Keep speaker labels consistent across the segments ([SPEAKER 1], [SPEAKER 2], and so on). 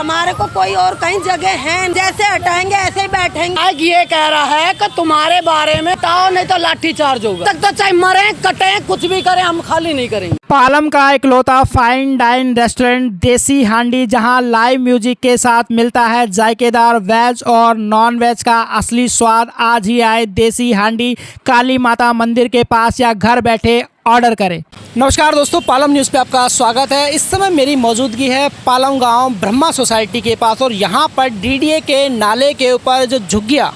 [SPEAKER 1] हमारे को कोई और कहीं जगह है, जैसे हटाएंगे ऐसे ही बैठेंगे। ये कह रहा है कि तुम्हारे बारे में ताओ नहीं तो लाठी चार्ज होगा। तक तो चाहे मरे कटे कुछ भी करें, हम खाली नहीं करेंगे।
[SPEAKER 2] पालम का इकलौता फाइन डाइन रेस्टोरेंट देसी हांडी, जहां लाइव म्यूजिक के साथ मिलता है जायकेदार वेज और नॉन वेज का असली स्वाद। आज ही आए देसी हांडी, काली माता मंदिर के पास या घर बैठे ऑर्डर करें। नमस्कार दोस्तों, पालम न्यूज़ पे आपका स्वागत है। इस समय मेरी मौजूदगी है पालम गांव ब्रह्मा सोसाइटी के पास और यहाँ पर डीडीए के नाले के ऊपर जो झुग्गियाँ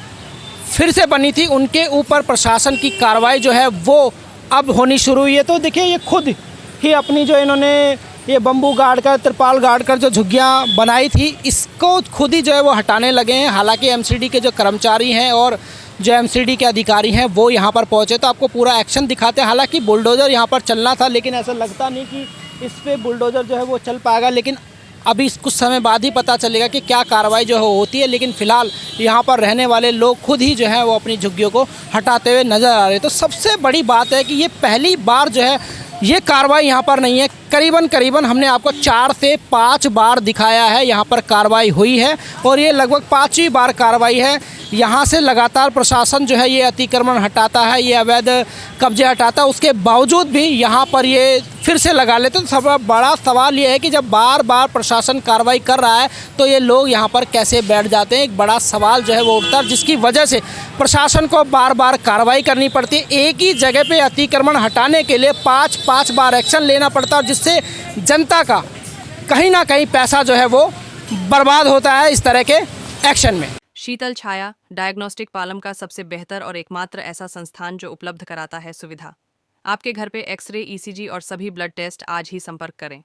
[SPEAKER 2] फिर से बनी थी, उनके ऊपर प्रशासन की कार्रवाई जो है वो अब होनी शुरू हुई है। तो देखिए, ये खुद ही अपनी जो इन्होंने ये बम्बू गाड़ कर, तिरपाल गाड़ कर जो झुग्गियाँ बनाई थी, इसको खुद ही जो है वो हटाने लगे हैं। हालांकि एमसीडी के जो कर्मचारी हैं और जो एमसीडी के अधिकारी हैं वो यहाँ पर पहुँचे तो आपको पूरा एक्शन दिखाते हैं। हालांकि बुलडोज़र यहाँ पर चलना था, लेकिन ऐसा लगता नहीं कि इस पे बुलडोज़र जो है वो चल पाएगा। लेकिन अभी कुछ समय बाद ही पता चलेगा कि क्या कार्रवाई जो है होती है। लेकिन फ़िलहाल यहाँ पर रहने वाले लोग खुद ही जो है वो अपनी झुग्गियों को हटाते हुए नज़र आ रहे हैं। तो सबसे बड़ी बात है कि ये पहली बार जो है ये कार्रवाई यहाँ पर नहीं है। करीबन हमने आपको 4 से 5 बार दिखाया है यहाँ पर कार्रवाई हुई है और ये लगभग 5वीं बार कार्रवाई है। यहाँ से लगातार प्रशासन जो है ये अतिक्रमण हटाता है, ये अवैध कब्जे हटाता है, उसके बावजूद भी यहाँ पर ये फिर से लगा लेते। तो सब बड़ा सवाल ये है कि जब बार बार प्रशासन कार्रवाई कर रहा है तो ये लोग यहाँ पर कैसे बैठ जाते हैं। एक बड़ा सवाल जो है वो उठता है, जिसकी वजह से प्रशासन को बार बार कार्रवाई करनी पड़ती है। एक ही जगह पे अतिक्रमण हटाने के लिए 5 बार एक्शन लेना पड़ता है, जिससे जनता का कहीं ना कहीं पैसा जो है वो बर्बाद होता है इस तरह के एक्शन में।
[SPEAKER 3] शीतल छाया डायग्नोस्टिक पालम का सबसे बेहतर और एकमात्र ऐसा संस्थान जो उपलब्ध कराता है सुविधा। आपके घर पे एक्सरे, ईसीजी और सभी ब्लड टेस्ट। आज ही संपर्क करें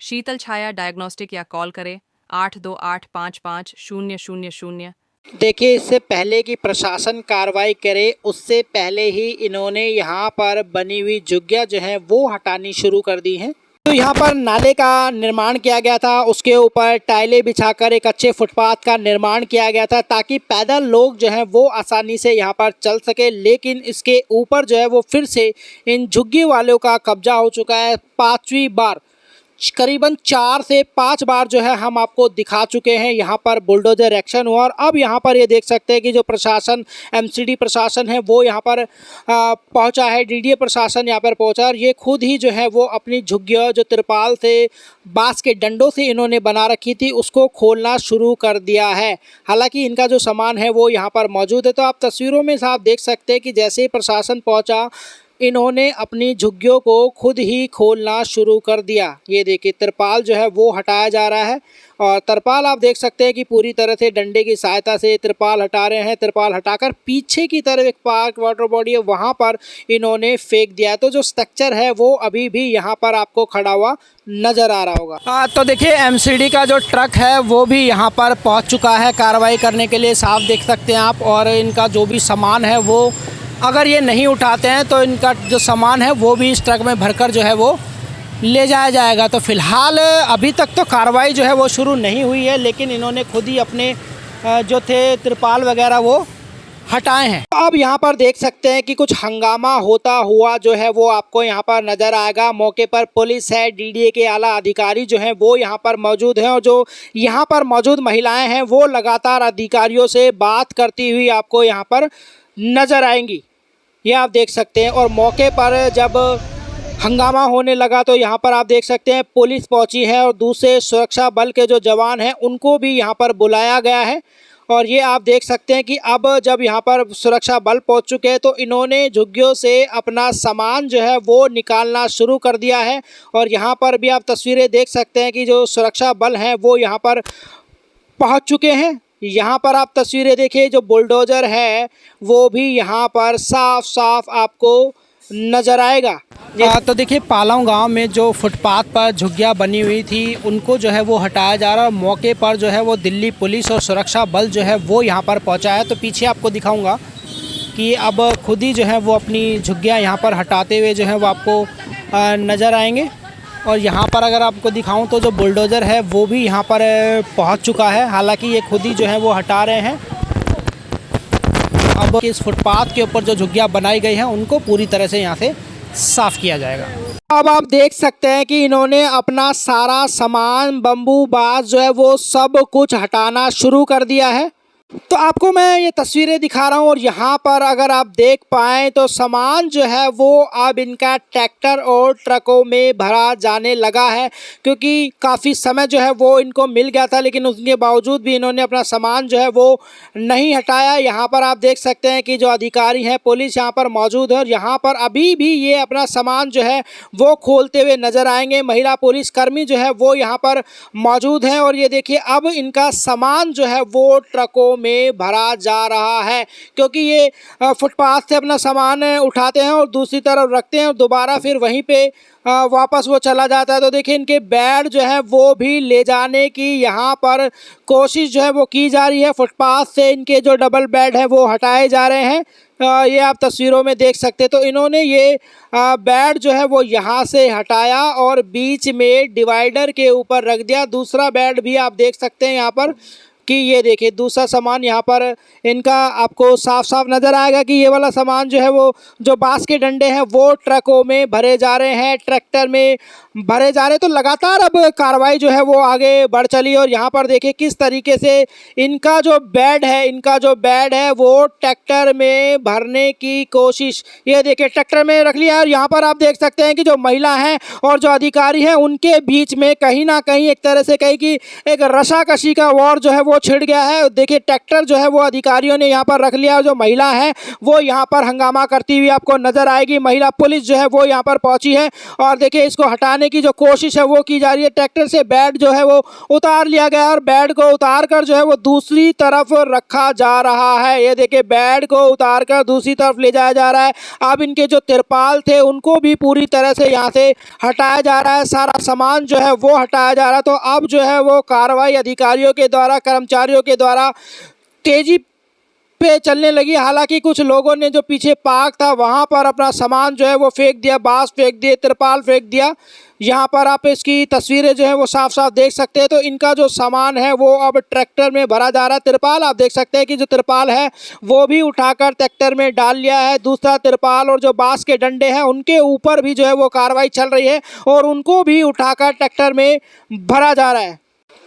[SPEAKER 3] शीतल छाया डायग्नोस्टिक या कॉल करें 82855000।
[SPEAKER 2] देखिए, इससे पहले कि प्रशासन कार्रवाई करे, उससे पहले ही इन्होंने यहाँ पर बनी हुई झुग्गियाँ जो हैं वो हटानी शुरू कर दी हैं। तो यहाँ पर नाले का निर्माण किया गया था, उसके ऊपर टाइलें बिछाकर एक अच्छे फुटपाथ का निर्माण किया गया था ताकि पैदल लोग जो हैं वो आसानी से यहाँ पर चल सके। लेकिन इसके ऊपर जो है वो फिर से इन झुग्गी वालों का कब्जा हो चुका है 5वीं बार। करीबन 4 से 5 बार जो है हम आपको दिखा चुके हैं यहाँ पर बुलडोजर एक्शन हुआ। और अब यहाँ पर ये देख सकते हैं कि जो प्रशासन, एमसीडी प्रशासन है वो यहाँ पर पहुँचा है, डीडीए प्रशासन यहाँ पर पहुँचा और ये खुद ही जो है वो अपनी झुग्गियाँ जो तिरपाल से, बांस के डंडों से इन्होंने बना रखी थी, उसको खोलना शुरू कर दिया है। हालांकि इनका जो सामान है वो यहाँ पर मौजूद है। तो आप तस्वीरों में साफ देख सकते हैं कि जैसे ही प्रशासन पहुँचा, इन्होंने अपनी झुग्गियों को खुद ही खोलना शुरू कर दिया। ये देखिए, तिरपाल जो है वो हटाया जा रहा है और तिरपाल आप देख सकते हैं कि पूरी तरह से डंडे की सहायता से तिरपाल हटा रहे हैं। तिरपाल हटाकर पीछे की तरफ एक पार्क वाटर बॉडी है, वहाँ पर इन्होंने फेंक दिया है। तो जो स्ट्रक्चर है वो अभी भी यहाँ पर आपको खड़ा हुआ नज़र आ रहा होगा। तो देखिए, एमसीडी का जो ट्रक है वो भी यहाँ पर पहुँच चुका है कार्रवाई करने के लिए, साफ देख सकते हैं आप। और इनका जो भी सामान है वो अगर ये नहीं उठाते हैं तो इनका जो सामान है वो भी इस ट्रक में भरकर जो है वो ले जाया जाएगा। तो फ़िलहाल अभी तक तो कार्रवाई जो है वो शुरू नहीं हुई है, लेकिन इन्होंने खुद ही अपने जो थे तिरपाल वगैरह वो हटाए हैं। अब यहाँ पर देख सकते हैं कि कुछ हंगामा होता हुआ जो है वो आपको यहाँ पर नज़र आएगा। मौके पर पुलिस है, डीडीए के आला अधिकारी जो हैं वो यहाँ पर मौजूद हैं और जो यहाँ पर मौजूद महिलाएं हैं वो लगातार अधिकारियों से बात करती हुई आपको यहाँ पर नज़र आएंगी। ये आप देख सकते हैं। और मौके पर जब हंगामा होने लगा तो यहाँ पर आप देख सकते हैं पुलिस पहुंची है और दूसरे सुरक्षा बल के जो जवान हैं उनको भी यहाँ पर बुलाया गया है। और ये आप देख सकते हैं कि अब जब यहाँ पर सुरक्षा बल पहुंच चुके हैं तो इन्होंने झुग्गियों से अपना सामान जो है वो निकालना शुरू कर दिया है। और यहाँ पर भी आप तस्वीरें देख सकते हैं कि जो सुरक्षा बल हैं वो यहाँ पर पहुँच चुके हैं। यहाँ पर आप तस्वीरें देखिए, जो बुलडोज़र है वो भी यहाँ पर साफ आपको नज़र आएगा। तो देखिए, पालम गांव में जो फुटपाथ पर झुग्गियाँ बनी हुई थी उनको जो है वो हटाया जा रहा है। मौके पर जो है वो दिल्ली पुलिस और सुरक्षा बल जो है वो यहाँ पर पहुँचा है। तो पीछे आपको दिखाऊंगा कि अब खुद ही जो है वो अपनी झुग्गियाँ यहाँ पर हटाते हुए जो है वो आपको नज़र आएंगे। और यहाँ पर अगर आपको दिखाऊं तो जो बुलडोज़र है वो भी यहाँ पर पहुँच चुका है। हालांकि ये खुद ही जो है वो हटा रहे हैं। अब इस फुटपाथ के ऊपर जो झुग्गियाँ बनाई गई हैं उनको पूरी तरह से यहाँ से साफ़ किया जाएगा। अब आप देख सकते हैं कि इन्होंने अपना सारा सामान, बम्बू बास जो है वो सब कुछ हटाना शुरू कर दिया है। तो आपको मैं ये तस्वीरें दिखा रहा हूँ और यहाँ पर अगर आप देख पाएँ तो सामान जो है वो अब इनका ट्रैक्टर और ट्रकों में भरा जाने लगा है, क्योंकि काफ़ी समय जो है वो इनको मिल गया था, लेकिन उसके बावजूद भी इन्होंने अपना सामान जो है वो नहीं हटाया। यहाँ पर आप देख सकते हैं कि जो अधिकारी हैं, पुलिस यहाँ पर मौजूद है और यहाँ पर अभी भी ये अपना सामान जो है वो खोलते हुए नज़र आएंगे। महिला पुलिसकर्मी जो है वो यहाँ पर मौजूद हैं और ये देखिए अब इनका सामान जो है वो ट्रकों में भरा जा रहा है, क्योंकि ये फुटपाथ से अपना सामान उठाते हैं और दूसरी तरफ रखते हैं और दोबारा फिर वहीं पे वापस वो चला जाता है। तो देखिए इनके बेड जो है वो भी ले जाने की यहाँ पर कोशिश जो है वो की जा रही है। फुटपाथ से इनके जो डबल बेड है वो हटाए जा रहे हैं, ये आप तस्वीरों में देख सकते हैं। तो इन्होंने ये बेड जो है वो यहाँ से हटाया और बीच में डिवाइडर के ऊपर रख दिया। दूसरा बेड भी आप देख सकते हैं यहाँ पर कि ये देखिए दूसरा सामान यहाँ पर इनका आपको साफ साफ नज़र आएगा कि ये वाला सामान जो है वो जो बांस के डंडे हैं वो ट्रकों में भरे जा रहे हैं, ट्रैक्टर में भरे जा रहे हैं। तो लगातार अब कार्रवाई जो है वो आगे बढ़ चली और यहाँ पर देखिए किस तरीके से इनका जो बेड है वो ट्रैक्टर में भरने की कोशिश, ये देखिए ट्रैक्टर में रख लिया। और यहाँ पर आप देख सकते हैं कि जो महिला हैं और जो अधिकारी हैं उनके बीच में कहीं ना कहीं एक तरह से कहीं कि एक रशाकशी का वॉर जो है वो छिड़ गया है। देखिए ट्रैक्टर जो है वो अधिकारियों ने यहाँ पर रख लिया और जो महिला है वो यहाँ पर हंगामा करती हुई आपको नजर आएगी। महिला पुलिस जो है वो यहाँ पर पहुंची है और देखिए इसको हटाने की जो कोशिश है वो की जा रही है। ट्रैक्टर से बेड जो है वो उतार लिया गया और बेड को उतार कर जो है वो दूसरी तरफ रखा जा रहा है। ये देखिए बेड को उतार कर दूसरी तरफ ले जाया जा रहा है। अब इनके जो तिरपाल थे उनको भी पूरी तरह से यहाँ से हटाया जा रहा है, सारा सामान जो है वो हटाया जा रहा है। तो अब जो है वो कार्रवाई अधिकारियों के द्वारा, कर्मचारियों के द्वारा तेजी पे चलने लगी। हालांकि कुछ लोगों ने जो पीछे पार्क था वहां पर अपना सामान जो है वो फेंक दिया, बांस फेंक दिए, तिरपाल फेंक दिया। यहाँ पर आप इसकी तस्वीरें जो है वो साफ साफ देख सकते हैं। तो इनका जो सामान है वो अब ट्रैक्टर में भरा जा रहा है। तिरपाल आप देख सकते हैं कि जो तिरपाल है वो भी उठाकर ट्रैक्टर में डाल लिया है। दूसरा तिरपाल और जो बांस के डंडे हैं उनके ऊपर भी जो है वो कार्रवाई चल रही है और उनको भी उठाकर ट्रैक्टर में भरा जा रहा है।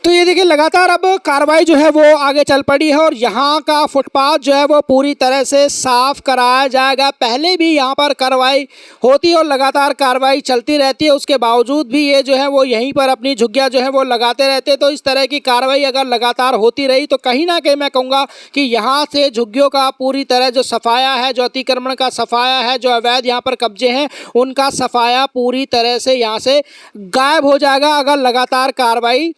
[SPEAKER 2] तो ये देखिए लगातार अब कार्रवाई जो है वो आगे चल पड़ी है और यहाँ का फुटपाथ जो है वो पूरी तरह से साफ कराया जाएगा। पहले भी यहाँ पर कार्रवाई होती है और लगातार कार्रवाई चलती रहती है, उसके बावजूद भी ये जो है वो यहीं पर अपनी झुग्गियाँ जो है वो लगाते रहते। तो इस तरह की कार्रवाई अगर लगातार होती रही तो कहीं ना कहीं मैं कहूँगा कि यहाँ से झुग्गियों का पूरी तरह जो सफाया है, जो अतिक्रमण का सफाया है, जो अवैध यहाँ पर कब्जे हैं उनका सफाया पूरी तरह से यहाँ से गायब हो जाएगा अगर लगातार कार्रवाई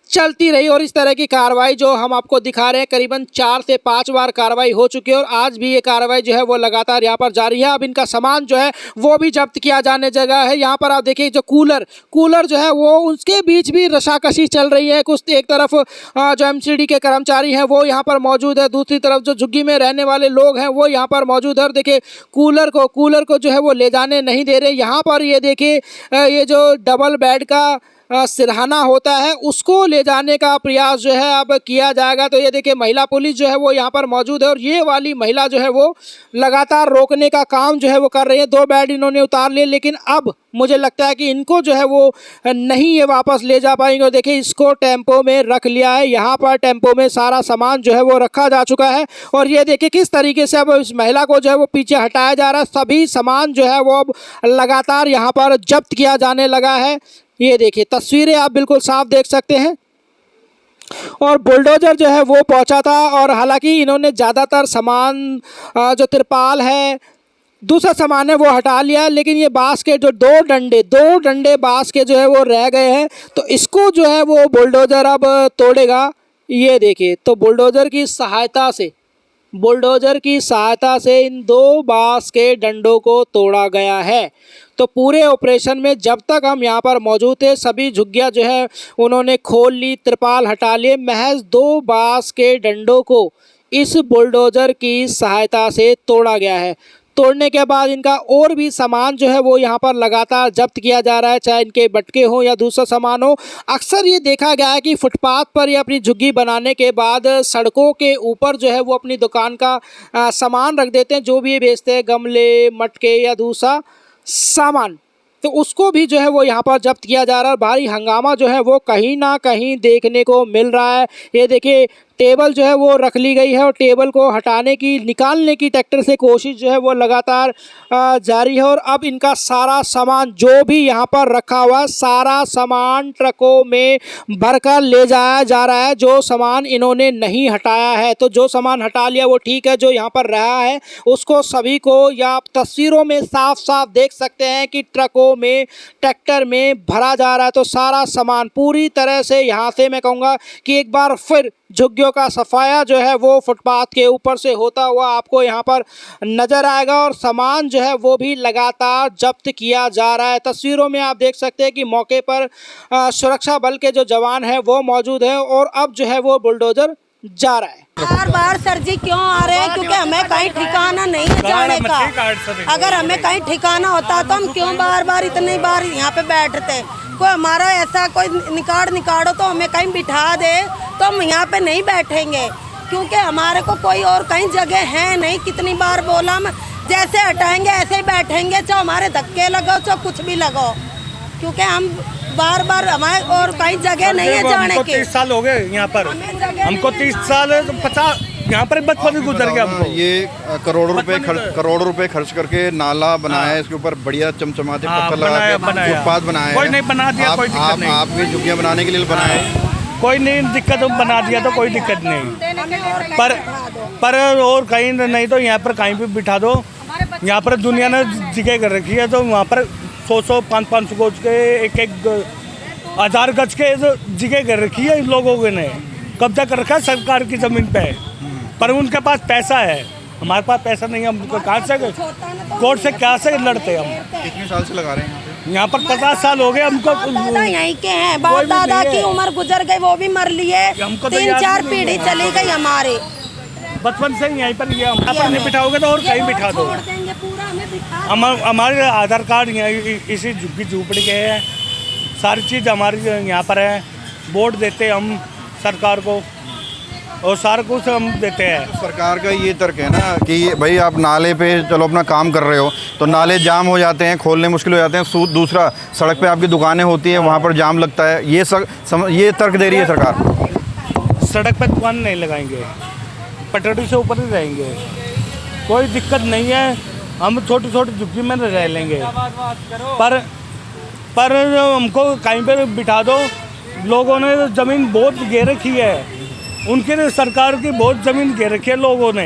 [SPEAKER 2] चलती रही। और इस तरह की कार्रवाई जो हम आपको दिखा रहे हैं करीबन 4 से 5 बार कार्रवाई हो चुकी है और आज भी ये कार्रवाई जो है वो लगातार यहाँ पर जारी है। अब इनका सामान जो है वो भी जब्त किया जाने जगह है। यहाँ पर आप देखिए जो कूलर जो है वो उसके बीच भी रशाकशी चल रही है। कुछ एक तरफ जो एमसीडी के कर्मचारी हैं वो यहाँ पर मौजूद है, दूसरी तरफ जो झुग्गी में रहने वाले लोग हैं वो यहाँ पर मौजूद है। और देखिए कूलर को जो है वो ले जाने नहीं दे रहे। यहाँ पर ये देखिए ये जो डबल बेड का सिरहाना होता है उसको ले जाने का प्रयास जो है अब किया जाएगा। तो ये देखिए महिला पुलिस जो है वो यहाँ पर मौजूद है और ये वाली महिला जो है वो लगातार रोकने का काम जो है वो कर रही है। 2 बेड इन्होंने उतार लिए, लेकिन अब मुझे लगता है कि इनको जो है वो नहीं ये वापस ले जा पाएंगे। और देखिए इसको टेम्पो में रख लिया है, यहाँ पर टेम्पो में सारा सामान जो है वो रखा जा चुका है। और ये देखिए किस तरीके से अब इस महिला को जो है वो पीछे हटाया जा रहा है। सभी सामान जो है वो अब लगातार यहाँ पर जब्त किया जाने लगा है। ये देखिए तस्वीरें आप बिल्कुल साफ देख सकते हैं और बुलडोजर जो है वो पहुंचा था और हालांकि इन्होंने ज़्यादातर सामान जो तिरपाल है, दूसरा सामान है वो हटा लिया, लेकिन ये बांस के जो दो डंडे बांस के जो है वो रह गए हैं। तो इसको जो है वो बुलडोजर अब तोड़ेगा। ये देखिए तो बुलडोजर की सहायता से इन 2 बांस के डंडों को तोड़ा गया है। तो पूरे ऑपरेशन में जब तक हम यहाँ पर मौजूद थे सभी झुग्गियाँ जो है उन्होंने खोल ली, तिरपाल हटा लिए। महज 2 बांस के डंडों को इस बुलडोजर की सहायता से तोड़ा गया है। तोड़ने के बाद इनका और भी सामान जो है वो यहाँ पर लगातार जब्त किया जा रहा है, चाहे इनके बटके हो या दूसरा सामान हो। अक्सर ये देखा गया है कि फुटपाथ पर या अपनी झुग्गी बनाने के बाद सड़कों के ऊपर जो है वो अपनी दुकान का सामान रख देते हैं, जो भी ये बेचते हैं, गमले, मटके या दूसरा सामान, तो उसको भी जो है वो यहाँ पर जब्त किया जा रहा है। भारी हंगामा जो है वो कहीं ना कहीं देखने को मिल रहा है। ये देखिए टेबल जो है वो रख ली गई है और टेबल को हटाने की, निकालने की ट्रैक्टर से कोशिश जो है वो लगातार जारी है। और अब इनका सारा सामान जो भी यहाँ पर रखा हुआ है, सारा सामान ट्रकों में भरकर ले जाया जा रहा है। जो सामान इन्होंने नहीं हटाया है, तो जो सामान हटा लिया वो ठीक है, जो यहाँ पर रहा है उसको सभी को, या आप तस्वीरों में साफ साफ देख सकते हैं कि ट्रकों में, ट्रैक्टर में भरा जा रहा है। तो सारा सामान पूरी तरह से यहाँ से मैं कहूँगा कि एक बार फिर झुग्गियों का सफाया जो है वो फुटपाथ के ऊपर से होता हुआ आपको यहाँ पर नज़र आएगा। और सामान जो है वो भी लगातार जब्त किया जा रहा है। तस्वीरों में आप देख सकते हैं कि मौके पर सुरक्षा बल के जो जवान हैं वो मौजूद हैं और अब जो है वो बुलडोज़र जा रहा है।
[SPEAKER 1] बार बार सर जी क्यों आ रहे हैं? क्योंकि हमें कहीं ठिकाना नहीं है जाने का। अगर हमें कहीं ठिकाना होता तो हम क्यों बार बार इतनी बार यहाँ पे बैठते? कोई हमारा ऐसा कोई निकाड़ो तो हमें कहीं बिठा दे तो हम यहाँ पे नहीं बैठेंगे, क्योंकि हमारे को कोई और कहीं जगह है नहीं। कितनी बार बोला हम, जैसे हटाएंगे ऐसे ही बैठेंगे, चाहे हमारे धक्के लगाओ चाहे कुछ भी लगाओ, क्योंकि हम बार बार, हमारे और कहीं जगह नहीं है जाने की।
[SPEAKER 4] 30 साल हो गए यहाँ पर, हमको 30 साल 50 यहाँ पर बचपन गुजर गया हमको।
[SPEAKER 5] ये करोड़ों रुपए खर्च करके नाला बनाया है, इसके ऊपर बढ़िया चमचमाते पत्थर लगा के फुटपाथ बनाया।
[SPEAKER 4] कोई नहीं बना दिया, कोई दिक्कत नहीं।
[SPEAKER 5] आप भी झुग्गियाँ बनाने के लिए बनाए,
[SPEAKER 4] कोई नहीं दिक्कत, बना दिया तो कोई दिक्कत नहीं। पर और कहीं नहीं तो यहाँ पर कहीं भी बिठा दो। यहाँ पर दुनिया ने जगह कर रखी है, तो वहाँ पर 100 500 गज के, एक 1000 गज के जगह कर रखी है। इन लोगों ने कब्जा कर रखा है सरकार की ज़मीन पे, पर उनके पास पैसा है, हमारे पास पैसा नहीं है। हम कहाँ से, कोर्ट से क्या से लड़ते हम?
[SPEAKER 5] कितने साल से लगा रहे हैं
[SPEAKER 4] यहाँ पर? 50 साल हो गए हमको।
[SPEAKER 1] दादा यहीं के हैं, बाप दादा की उम्र गुजर गई, वो भी मर लिए। 3-4 पीढ़ी चली गई हमारी,
[SPEAKER 4] बचपन से यहीं पर। ये यहाँ पर नहीं बिठाओगे तो और कहीं बिठा दो। हमारे आधार कार्ड इसी झुग्गी झूपड़ी के है, सारी चीज़ हमारी यहाँ पर है। वोट देते हम सरकार को और सारा कुछ हम देते हैं।
[SPEAKER 5] सरकार का ये तर्क है ना कि भाई आप नाले पे चलो अपना काम कर रहे हो तो नाले जाम हो जाते हैं, खोलने मुश्किल हो जाते हैं। दूसरा, सड़क पे आपकी दुकानें होती हैं, वहाँ पर जाम लगता है। ये तर्क दे रही है सरकार।
[SPEAKER 4] सड़क पे दुकान नहीं लगाएंगे, पटड़ी से ऊपर ही रहेंगे, कोई दिक्कत नहीं है। हम छोटी छोटी झुग्गी में रह लेंगे, पर हमको कहीं पर बिठा दो। लोगों ने ज़मीन बहुत घेर रखी है, उनके सरकार की बहुत ज़मीन घेर रखी है लोगों ने।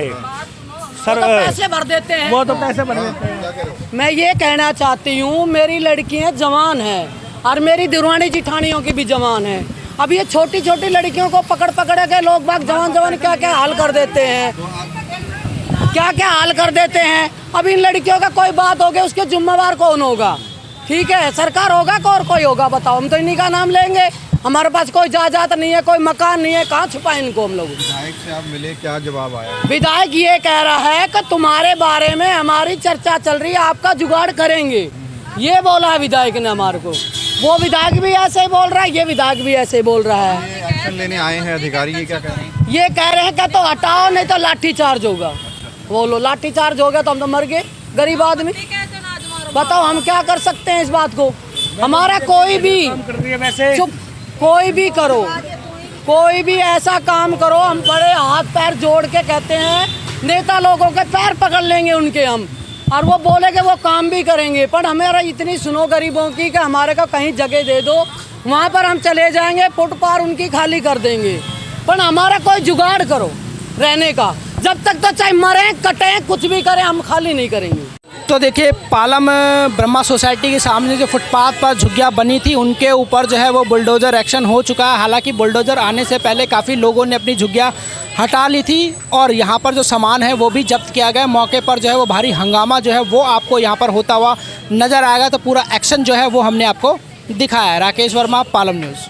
[SPEAKER 1] सर तो पैसे भर देते हैं,
[SPEAKER 4] वो तो पैसे भर देते हैं।
[SPEAKER 1] मैं ये कहना चाहती हूँ, मेरी लड़कियाँ जवान हैं और मेरी दिरवानी जिठानियों की भी जवान है। अब ये छोटी छोटी लड़कियों को पकड़ के लोग बाग जवान क्या क्या हाल कर देते हैं, क्या क्या हाल कर देते हैं। अब इन लड़कियों का कोई बात हो गया, उसके जिम्मेवार कौन होगा? ठीक है, सरकार होगा और कोई होगा, बताओ। हम तो इन्हीं का नाम लेंगे, हमारे पास कोई जायदाद नहीं है, कोई मकान नहीं है, कहाँ छुपाए इनको हम लोग?
[SPEAKER 5] विधायक से आप मिले, क्या जवाब आया?
[SPEAKER 1] विधायक ये कह रहा है कि तुम्हारे बारे में हमारी चर्चा चल रही है, आपका जुगाड़ करेंगे, ये बोला है विधायक ने हमारे को। वो विधायक भी ऐसे ही बोल रहा है, ये विधायक भी ऐसे ही बोल रहा है।
[SPEAKER 5] एक्शन लेने आए हैं अधिकारी, ये क्या कह रहे हैं?
[SPEAKER 1] ये कह रहे हैं कि तो हटाओ नहीं तो लाठी चार्ज होगा। बोलो लाठी चार्ज हो गया तो हम तो मर गए, गरीब आदमी। बताओ हम क्या कर सकते हैं इस बात को? हमारा कोई भी चुप, कोई भी करो, कोई भी ऐसा काम करो, हम बड़े हाथ पैर जोड़ के कहते हैं, नेता लोगों के पैर पकड़ लेंगे उनके हम, और वो बोलेंगे वो काम भी करेंगे। पर हमारा इतनी सुनो गरीबों की कि हमारे को कहीं जगह दे दो, वहाँ पर हम चले जाएंगे, फुटपाथ उनकी खाली कर देंगे। पर हमारा कोई जुगाड़ करो रहने का, जब तक तो चाहे मरें कटें कुछ भी करें, हम खाली नहीं करेंगे।
[SPEAKER 2] तो देखिए पालम ब्रह्मा सोसाइटी के सामने जो फुटपाथ पर झुग्गियाँ बनी थी, उनके ऊपर जो है वो बुलडोज़र एक्शन हो चुका है। हालांकि बुलडोज़र आने से पहले काफ़ी लोगों ने अपनी झुग्गियाँ हटा ली थी और यहाँ पर जो सामान है वो भी जब्त किया गया। मौके पर जो है वो भारी हंगामा जो है वो आपको यहाँ पर होता हुआ नज़र आएगा। तो पूरा एक्शन जो है वो हमने आपको दिखाया है। राकेश वर्मा, पालम न्यूज़।